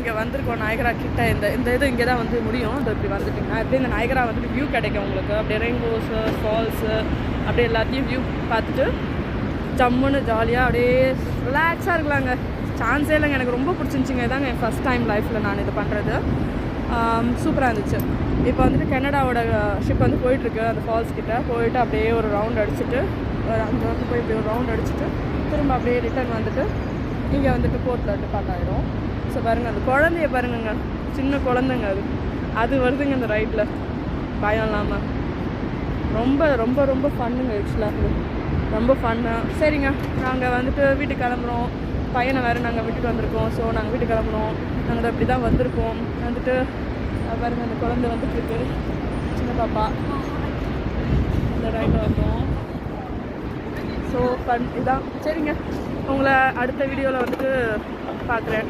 இங்கே வந்திருக்கோம் நயகரா கிட்ட. இந்த இது இங்கே தான் வந்து முடியும். அது இப்படி வந்துட்டிங்கன்னா எப்படி இந்த நயகரா வந்துட்டு வியூ கிடைக்கும் உங்களுக்கு. அப்படியே ரெயின்போஸு ஃபால்ஸு அப்படியே எல்லாத்தையும் வியூ பார்த்துட்டு ஜம்முன்னு ஜாலியாக அப்படியே ரிலாக்ஸாக இருக்கலாங்க. சான்ஸே இல்லைங்க. எனக்கு ரொம்ப பிடிச்சிருந்துச்சிங்க. இதாங்க என் ஃபஸ்ட் டைம் லைஃப்பில் நான் இது பண்ணுறது. சூப்பராக இருந்துச்சு. இப்போ வந்துட்டு கனடாவோட ஷிப் வந்து போயிட்டுருக்கு. அந்த ஃபால்ஸ் கிட்டே போயிட்டு அப்படியே ஒரு ரவுண்ட் அடிச்சுட்டு ஒரு அங்கே வந்து போய் இப்படி ஒரு ரவுண்ட் அடிச்சுட்டு திரும்ப அப்படியே ரிட்டர்ன் வந்துட்டு இங்கே வந்துட்டு போர்ட்டில் வந்து பார்த்தாயிரும். ஸோ பாருங்கள் அந்த குழந்தைய பாருங்கங்க, சின்ன குழந்தைங்க அது வருதுங்க அந்த ரைட்டில் பயம் இல்லாமல். ரொம்ப ரொம்ப ரொம்ப ஃபன்னுங்க ஆக்சுவலாக. ரொம்ப ஃபன்னு. சரிங்க, நாங்கள் வந்துட்டு வீட்டுக்கு கிளம்புறோம். பையனை வேறு நாங்கள் விட்டுட்டு வந்திருக்கோம். ஸோ நாங்கள் வீட்டுக்கு கிளம்புறோம். நாங்கள் அப்படி தான் வந்திருக்கோம். வந்துட்டு பாருங்கள் அந்த குழந்தை வந்துட்டுருக்கு, சின்ன பாப்பா. இந்த ரைட்டில் வந்தோம். ஸோ ஃபன் இதான். சரிங்க, உங்களை அடுத்த வீடியோவில் வந்துட்டு பார்க்குறேன்.